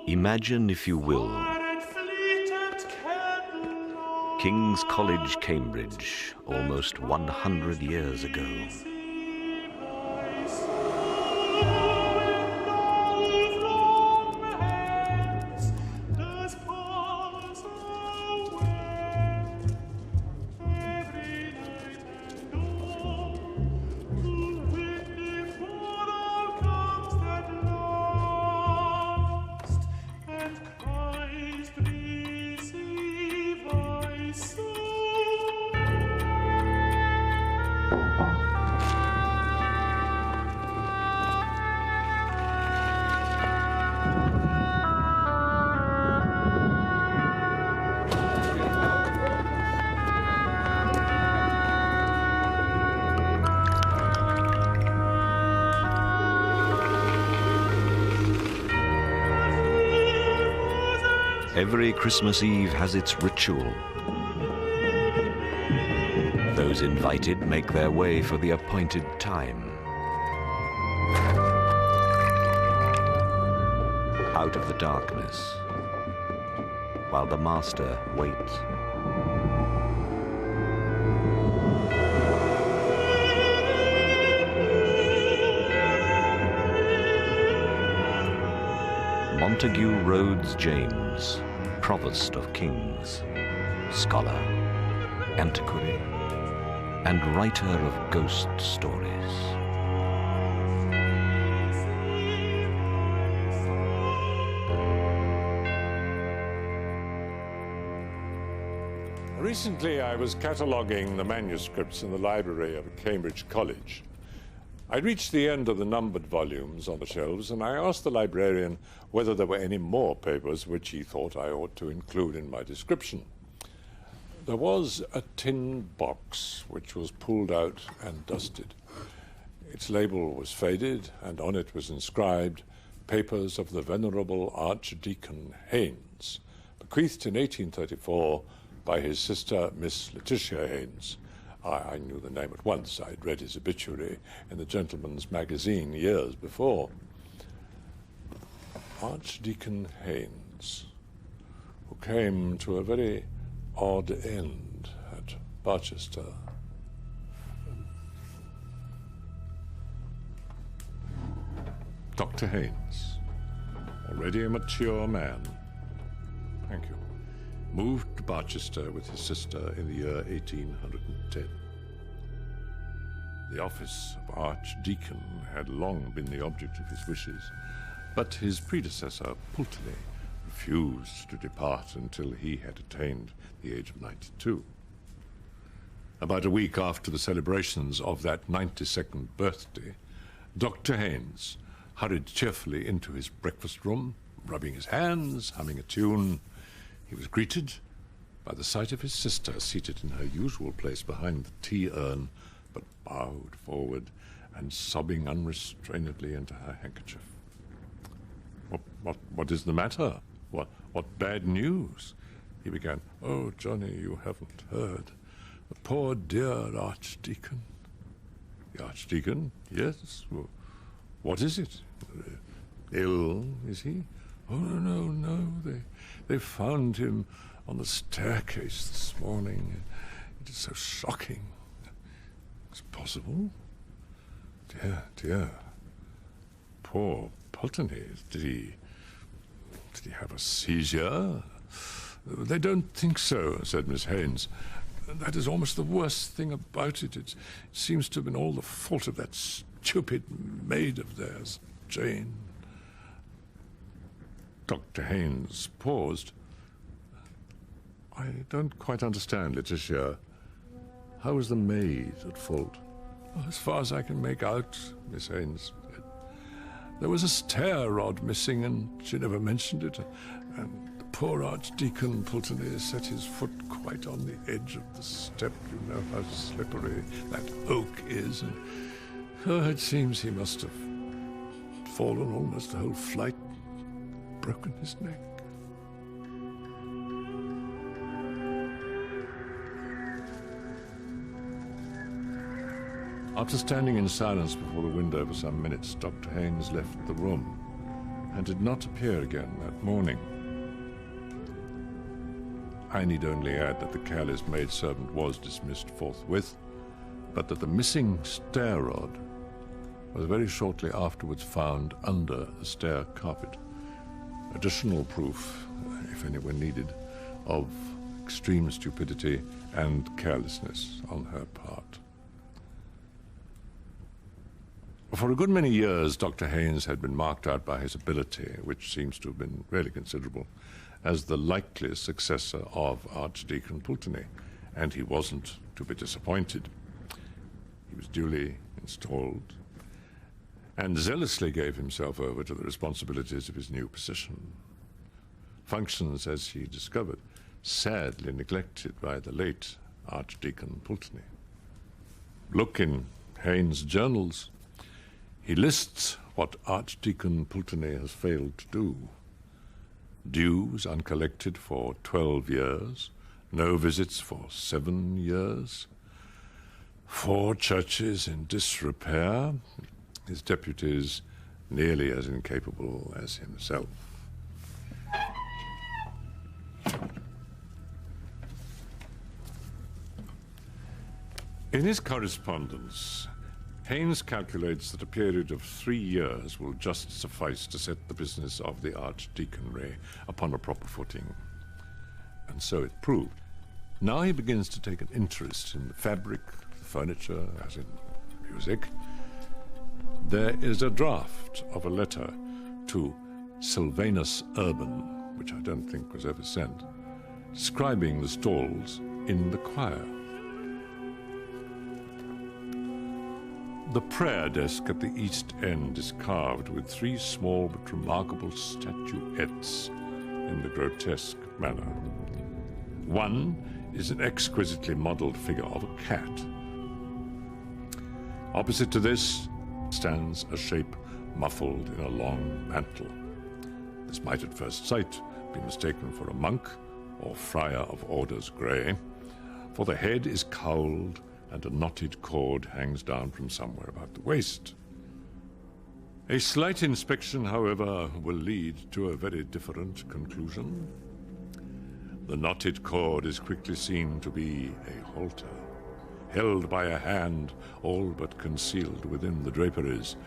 Imagine, if you will, King's College, Cambridge, almost 100 years ago. Every Christmas Eve has its ritual. Those invited make their way for the appointed time. Out of the darkness, while the master waits. Montague Rhodes James, Provost of Kings, scholar, antiquary, and writer of ghost stories. Recently, I was cataloguing the manuscripts in the library of Cambridge College. I reached the end of the numbered volumes on the shelves, and I asked the librarian whether there were any more papers which he thought I ought to include in my description. There was a tin box which was pulled out and dusted. Its label was faded, and on it was inscribed, "Papers of the Venerable Archdeacon Haynes, bequeathed in 1834 by his sister, Miss Letitia Haynes." I knew the name at once. I'd read his obituary in the Gentleman's Magazine years before. Archdeacon Haynes, who came to a very odd end at Barchester. Dr. Haynes, already a mature man. Thank you. Moved to Barchester with his sister in the year 1810. The office of Archdeacon had long been the object of his wishes, but his predecessor, Pulteney, refused to depart until he had attained the age of 92. About a week after the celebrations of that 92nd birthday, Dr. Haynes hurried cheerfully into his breakfast room, rubbing his hands, humming a tune. He was greeted by the sight of his sister seated in her usual place behind the tea urn, but bowed forward and sobbing unrestrainedly into her handkerchief. What is the matter? What bad news? He began. "Oh, Johnny, you haven't heard. The poor dear Archdeacon." "The Archdeacon? Yes. Well, what is it? Ill, is he?" "Oh, no. They found him on the staircase this morning. It is so shocking." "It's possible? Dear. Poor Pulteney. Did he have a seizure?" "They don't think so," said Miss Haynes. "That is almost the worst thing about it. It seems to have been all the fault of that stupid maid of theirs, Jane." Dr. Haynes paused. "I don't quite understand, Letitia. How was the maid at fault?" "As far as I can make out," Miss Haynes said, "there was a stair rod missing, and she never mentioned it. And the poor Archdeacon Pulteney set his foot quite on the edge of the step. You know how slippery that oak is. And it seems he must have fallen almost the whole flight, broken his neck." After standing in silence before the window for some minutes, Dr. Haynes left the room, and did not appear again that morning. I need only add that the careless maidservant was dismissed forthwith, but that the missing stair rod was very shortly afterwards found under the stair carpet. Additional proof, if any were needed, of extreme stupidity and carelessness on her part. For a good many years, Dr. Haynes had been marked out by his ability, which seems to have been really considerable, as the likely successor of Archdeacon Pulteney, and he wasn't to be disappointed. He was duly installed and zealously gave himself over to the responsibilities of his new position. Functions, as he discovered, sadly neglected by the late Archdeacon Pulteney. Look in Haynes' journals. He lists what Archdeacon Pulteney has failed to do. Dues uncollected for 12 years, no visits for 7 years, 4 churches in disrepair, his deputies nearly as incapable as himself. In his correspondence, Haynes calculates that a period of 3 years will just suffice to set the business of the archdeaconry upon a proper footing. And so it proved. Now he begins to take an interest in the fabric, the furniture, as in music. There is a draft of a letter to Sylvanus Urban, which I don't think was ever sent, describing the stalls in the choir. The prayer desk at the east end is carved with 3 small but remarkable statuettes in the grotesque manner. One is an exquisitely modeled figure of a cat. Opposite to this stands a shape muffled in a long mantle. This might at first sight be mistaken for a monk or friar of orders grey, for the head is cowled and a knotted cord hangs down from somewhere about the waist. A slight inspection, however, will lead to a very different conclusion. The knotted cord is quickly seen to be a halter, held by a hand all but concealed within the draperies,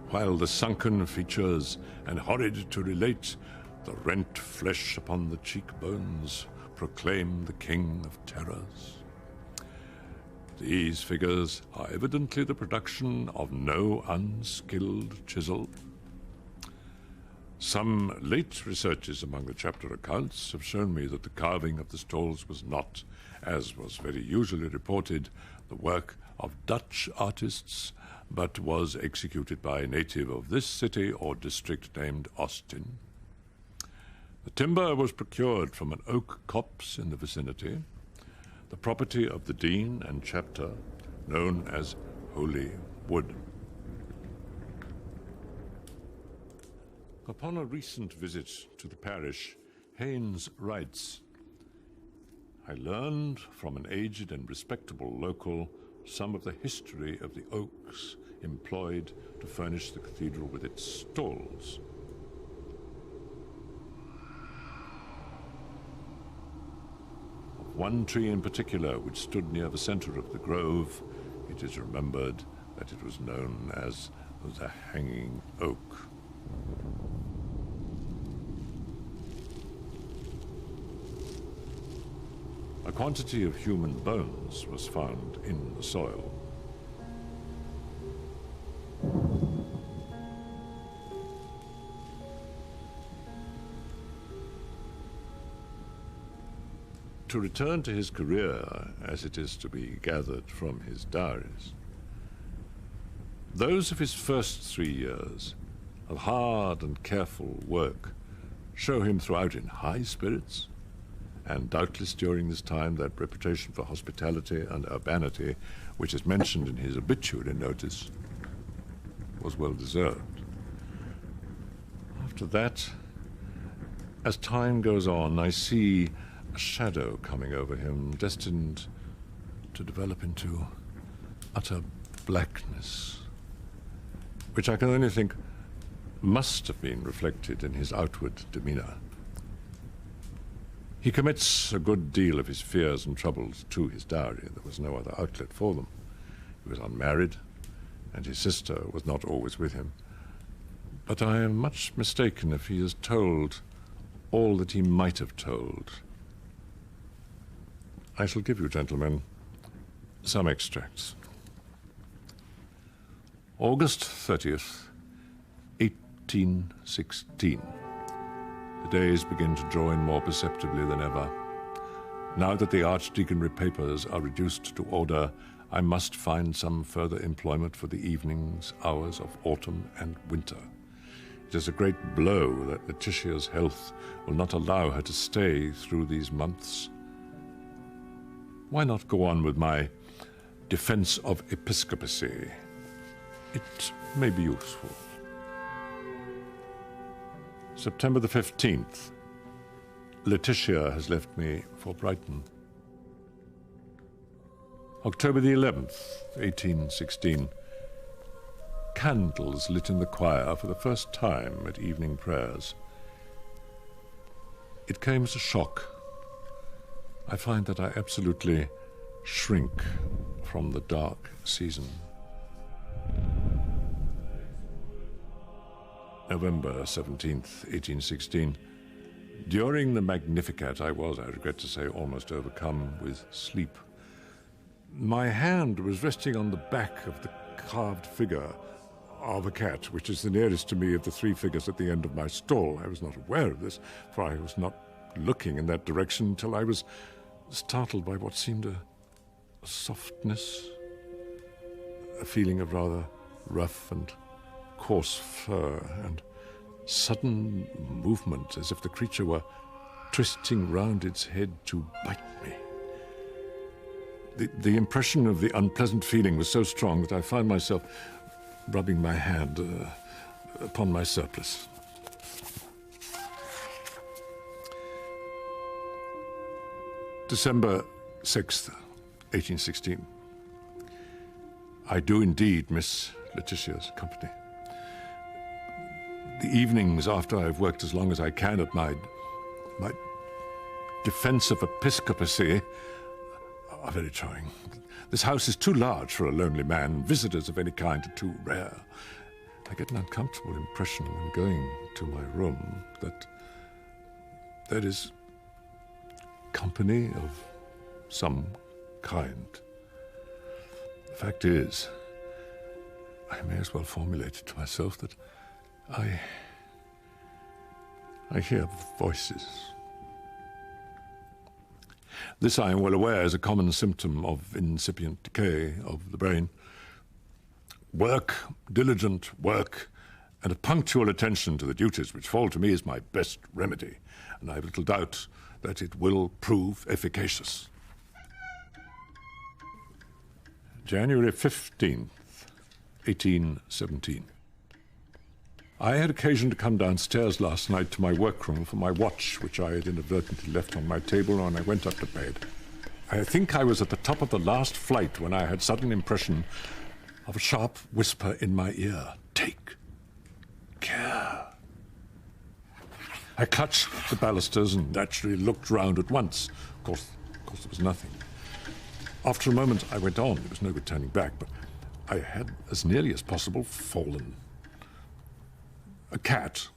while the sunken features, and horrid to relate, the rent flesh upon the cheekbones, proclaim the king of terrors. These figures are evidently the production of no unskilled chisel. Some late researches among the chapter accounts have shown me that the carving of the stalls was not, as was very usually reported, the work of Dutch artists, but was executed by a native of this city or district named Austin. The timber was procured from an oak copse in the vicinity, the property of the dean and chapter, known as Holy Wood. Upon a recent visit to the parish, Haynes writes, "I learned from an aged and respectable local some of the history of the oaks employed to furnish the cathedral with its stalls. Of one tree in particular, which stood near the center of the grove, it is remembered that it was known as the Hanging Oak." A quantity of human bones was found in the soil. To return to his career, as it is to be gathered from his diaries, those of his first 3 years of hard and careful work show him throughout in high spirits, and doubtless during this time that reputation for hospitality and urbanity, which is mentioned in his obituary notice, was well deserved. After that, as time goes on, I see a shadow coming over him, destined to develop into utter blackness, which I can only think must have been reflected in his outward demeanour. He commits a good deal of his fears and troubles to his diary. There was no other outlet for them. He was unmarried, and his sister was not always with him. But I am much mistaken if he has told all that he might have told. I shall give you, gentlemen, some extracts. August 30th, 1816. The days begin to draw in more perceptibly than ever. Now that the Archdeaconry papers are reduced to order, I must find some further employment for the evenings, hours of autumn and winter. It is a great blow that Letitia's health will not allow her to stay through these months. Why not go on with my defense of episcopacy? It may be useful. September the 15th. Letitia has left me for Brighton. October the 11th, 1816. Candles lit in the choir for the first time at evening prayers. It came as a shock. I find that I absolutely shrink from the dark season. November 17th, 1816. During the Magnificat, I was, I regret to say, almost overcome with sleep. My hand was resting on the back of the carved figure of a cat, which is the nearest to me of the three figures at the end of my stall. I was not aware of this, for I was not looking in that direction until I was startled by what seemed a softness, a feeling of rather rough and coarse fur, and sudden movement as if the creature were twisting round its head to bite me. The impression of the unpleasant feeling was so strong that I found myself rubbing my hand upon my surplice. December 6th, 1816. I do indeed miss Letitia's company. The evenings after I've worked as long as I can at my defense of episcopacy are very trying. This house is too large for a lonely man. Visitors of any kind are too rare. I get an uncomfortable impression when going to my room that there is company of some kind. The fact is, I may as well formulate it to myself that I hear voices. This, I am well aware, is a common symptom of incipient decay of the brain. Work, diligent work, and a punctual attention to the duties which fall to me is my best remedy, and I have little doubt that it will prove efficacious. January 15th, 1817. I had occasion to come downstairs last night to my workroom for my watch, which I had inadvertently left on my table when I went up to bed. I think I was at the top of the last flight when I had sudden impression of a sharp whisper in my ear. Take care. I clutched the balusters and naturally looked round at once. Of course, there was nothing. After a moment, I went on. There was no good turning back, but I had, as nearly as possible, fallen. A cat,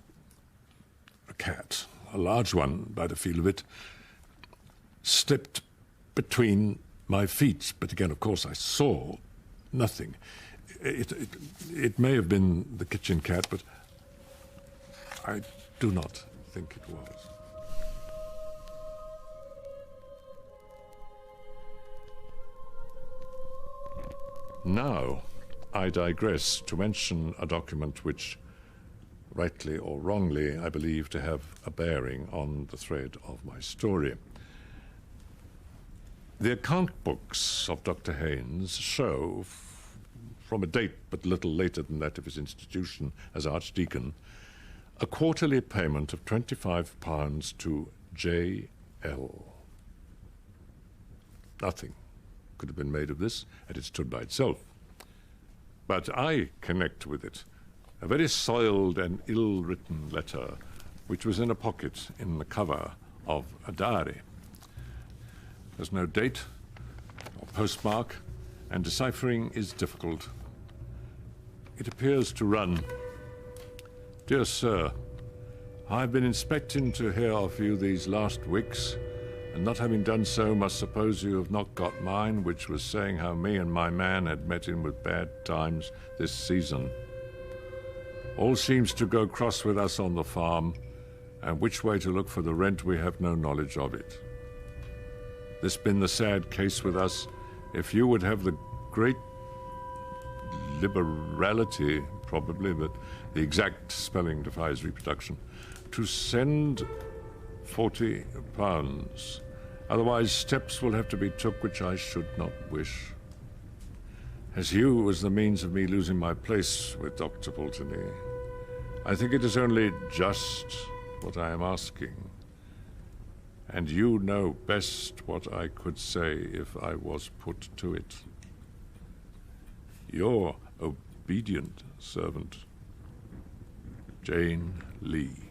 a large one by the feel of it, slipped between my feet. But again, of course, I saw nothing. It may have been the kitchen cat, but I do not think it was. Now, I digress to mention a document which, rightly or wrongly, I believe to have a bearing on the thread of my story. The account books of Dr. Haynes show, from a date but little later than that of his institution as Archdeacon, a quarterly payment of £25 to J.L. Nothing could have been made of this had it stood by itself. But I connect with it A very soiled and ill-written letter, which was in a pocket in the cover of a diary. There's no date or postmark, and deciphering is difficult. It appears to run, "Dear Sir, I've been expecting to hear of you these last weeks, and not having done so, must suppose you have not got mine, which was saying how me and my man had met in with bad times this season. All seems to go cross with us on the farm, and which way to look for the rent we have no knowledge of it. This been the sad case with us, if you would have the great liberality, probably, but the exact spelling defies reproduction, to send £40. Otherwise steps will have to be took which I should not wish. As you was the means of me losing my place with Dr. Pulteney, I think it is only just what I am asking. And you know best what I could say if I was put to it. Your obedient servant, Jane Lee."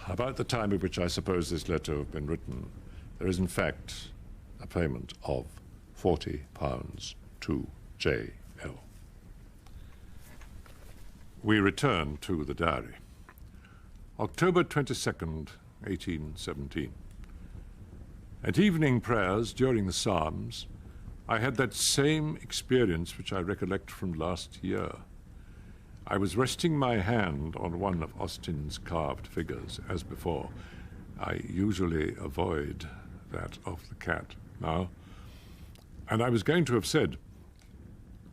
About the time at which I suppose this letter have been written, there is in fact a payment of £40 to J.L. We return to the diary. October 22nd, 1817. At evening prayers during the Psalms, I had that same experience which I recollect from last year. I was resting my hand on one of Austin's carved figures, as before. I usually avoid that of the cat now. And I was going to have said,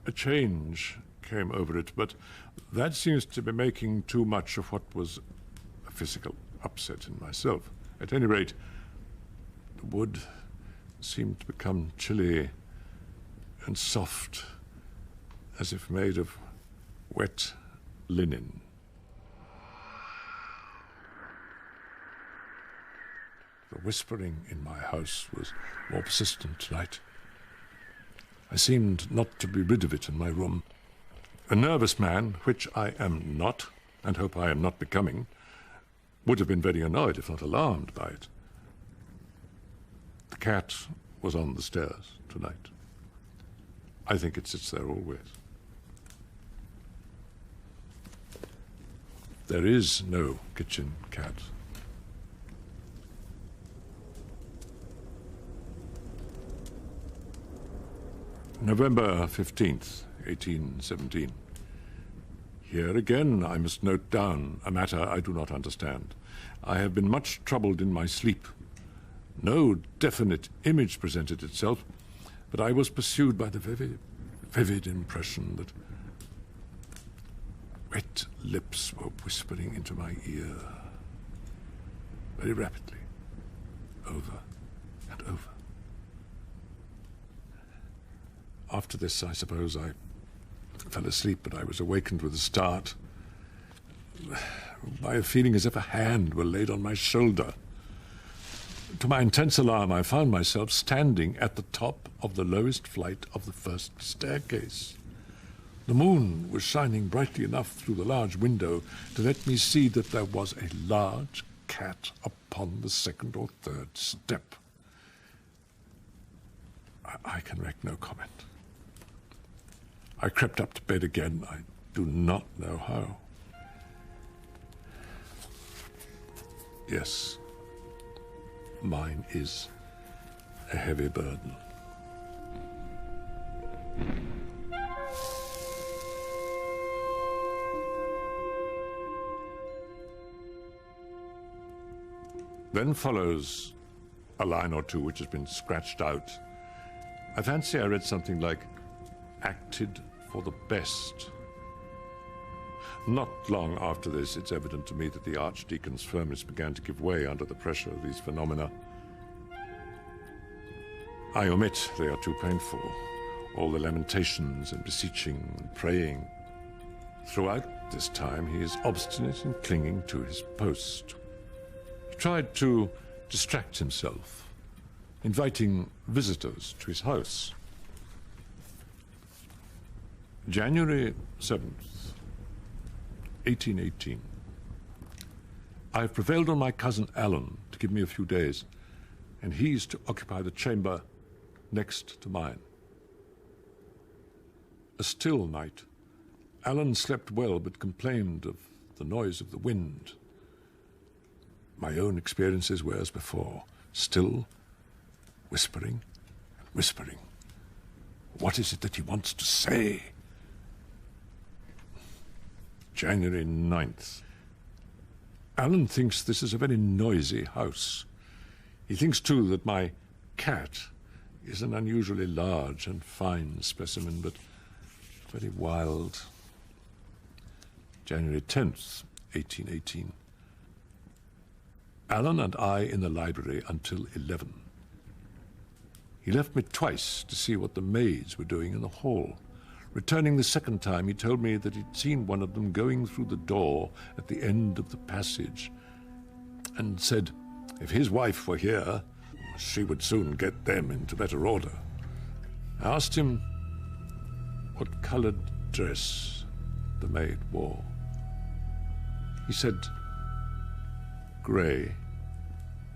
a change came over it, but that seems to be making too much of what was a physical upset in myself. At any rate, the wood seemed to become chilly and soft, as if made of wet linen. The whispering in my house was more persistent tonight. I seemed not to be rid of it in my room. A nervous man, which I am not, and hope I am not becoming, would have been very annoyed, if not alarmed, by it. The cat was on the stairs tonight. I think it sits there always. There is no kitchen cat. November 15th, 1817. Here again I must note down a matter I do not understand. I have been much troubled in my sleep. No definite image presented itself, but I was pursued by the vivid impression that wet lips were whispering into my ear, very rapidly, over and over. After this, I suppose I fell asleep, but I was awakened with a start by a feeling as if a hand were laid on my shoulder. To my intense alarm, I found myself standing at the top of the lowest flight of the first staircase. The moon was shining brightly enough through the large window to let me see that there was a large cat upon the second or third step. I can make no comment. I crept up to bed again. I do not know how. Yes, mine is a heavy burden. Then follows a line or two which has been scratched out. I fancy I read something like, "acted for the best." Not long after this, it's evident to me that the Archdeacon's firmness began to give way under the pressure of these phenomena. I omit, they are too painful, all the lamentations and beseeching and praying. Throughout this time, he is obstinate in clinging to his post. He tried to distract himself, inviting visitors to his house. January 7th, 1818. I have prevailed on my cousin Alan to give me a few days, and he's to occupy the chamber next to mine. A still night. Alan slept well, but complained of the noise of the wind. My own experiences were as before, still, whispering and whispering. What is it that he wants to say? January 9th. Alan thinks this is a very noisy house. He thinks, too, that my cat is an unusually large and fine specimen, but very wild. January 10th, 1818. Alan and I in the library until 11. He left me twice to see what the maids were doing in the hall. Returning the second time, he told me that he'd seen one of them going through the door at the end of the passage, and said if his wife were here, she would soon get them into better order. I asked him what coloured dress the maid wore. He said grey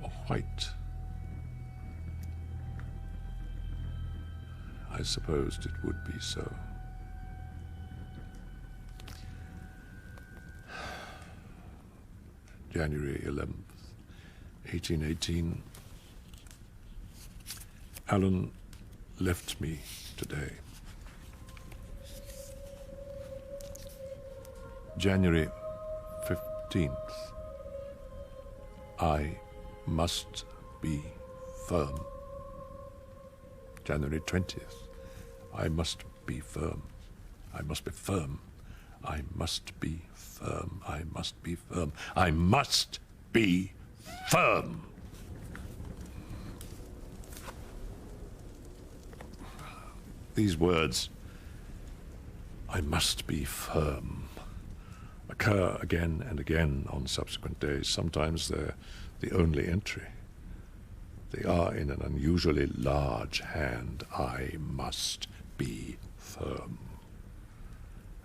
or white. I supposed it would be so. January 11th, 1818. Alan left me today. January 15th. I must be firm. January 20th. I must be firm. I must be firm. I must be firm. I must be firm. I must be firm. These words, I must be firm, occur again and again on subsequent days. Sometimes they're the only entry. They are in an unusually large hand. I must be firm.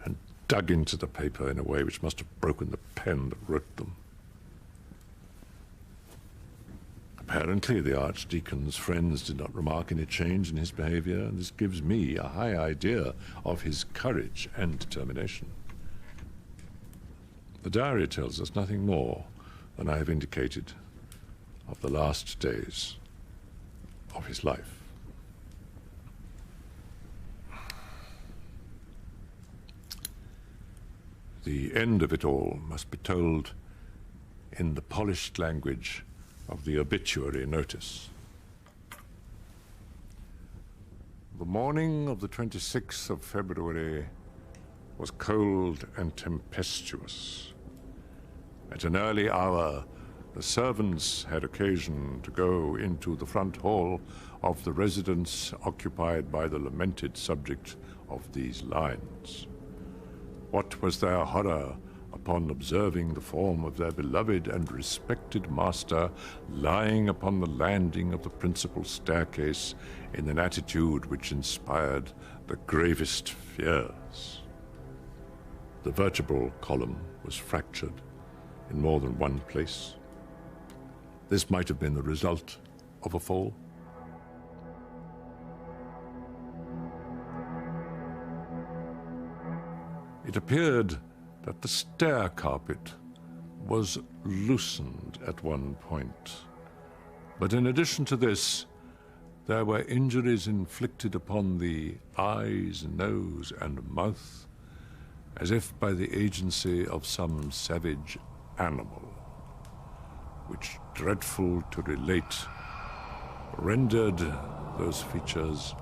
And dug into the paper in a way which must have broken the pen that wrote them. Apparently, the Archdeacon's friends did not remark any change in his behavior, and this gives me a high idea of his courage and determination. The diary tells us nothing more than I have indicated of the last days of his life. The end of it all must be told in the polished language of the obituary notice. The morning of the 26th of February was cold and tempestuous. At an early hour, the servants had occasion to go into the front hall of the residence occupied by the lamented subject of these lines. What was their horror upon observing the form of their beloved and respected master lying upon the landing of the principal staircase in an attitude which inspired the gravest fears. The vertebral column was fractured in more than one place. This might have been the result of a fall. It appeared that the stair carpet was loosened at one point. But in addition to this, there were injuries inflicted upon the eyes, nose, and mouth, as if by the agency of some savage animal, which, dreadful to relate, rendered those features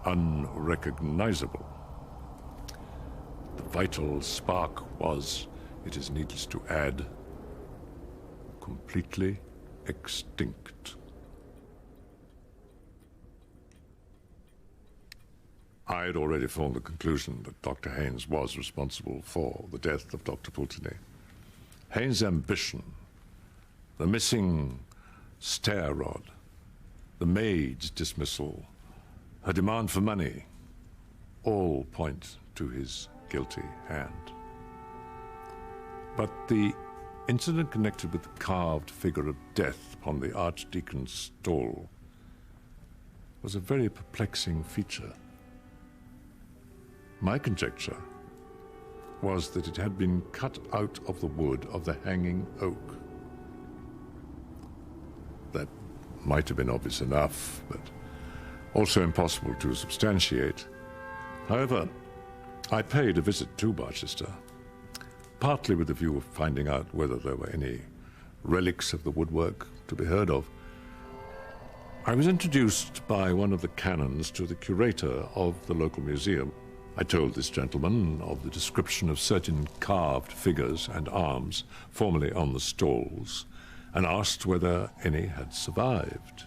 unrecognizable. The vital spark was, it is needless to add, completely extinct. I had already formed the conclusion that Dr. Haynes was responsible for the death of Dr. Pulteney. Haynes' ambition, the missing stair rod, the maid's dismissal, her demand for money, all point to to his guilty hand. But the incident connected with the carved figure of death upon the Archdeacon's stall was a very perplexing feature. My conjecture was that it had been cut out of the wood of the hanging oak. That might have been obvious enough, but also impossible to substantiate. However, I paid a visit to Barchester, partly with the view of finding out whether there were any relics of the woodwork to be heard of. I was introduced by one of the canons to the curator of the local museum. I told this gentleman of the description of certain carved figures and arms formerly on the stalls, and asked whether any had survived.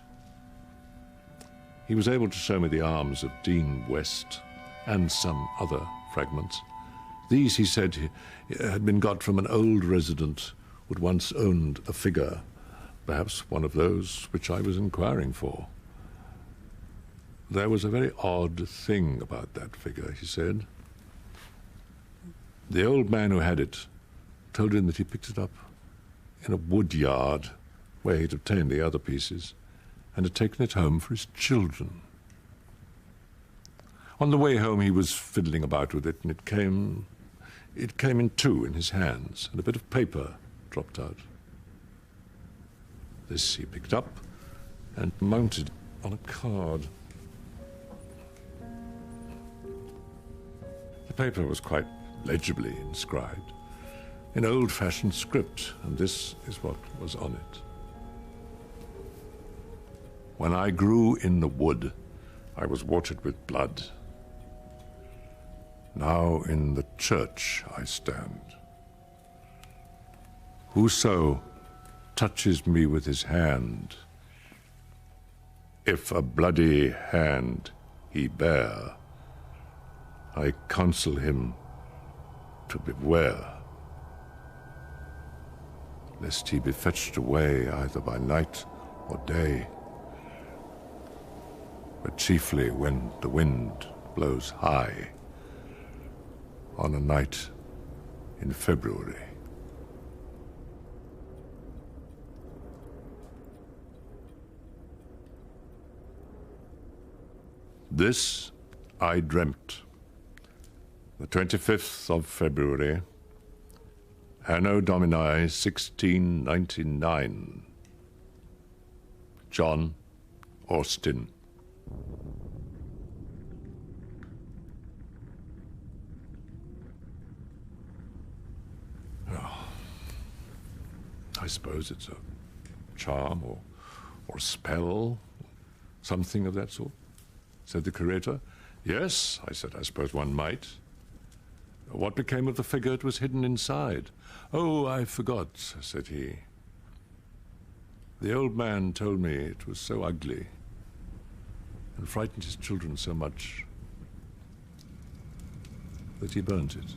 He was able to show me the arms of Dean West and some other fragments. These, he said, had been got from an old resident who had once owned a figure, perhaps one of those which I was inquiring for. There was a very odd thing about that figure, he said. The old man who had it told him that he picked it up in a wood yard where he'd obtained the other pieces and had taken it home for his children. On the way home he was fiddling about with it, and it came in two in his hands, and a bit of paper dropped out. This he picked up and mounted on a card. The paper was quite legibly inscribed in old-fashioned script, and this is what was on it. When I grew in the wood, I was watered with blood. Now in the church I stand. Whoso touches me with his hand, if a bloody hand he bear, I counsel him to beware, lest he be fetched away either by night or day, but chiefly when the wind blows high on a night in February. This I dreamt, the 25th of February, Anno Domini 1699. John Austin. Oh, I suppose it's a charm or a spell, something of that sort, said the curator. Yes, I said, I suppose one might. What became of the figure that was hidden inside? Oh, I forgot, said he. The old man told me it was so ugly and frightened his children so much that he burnt it.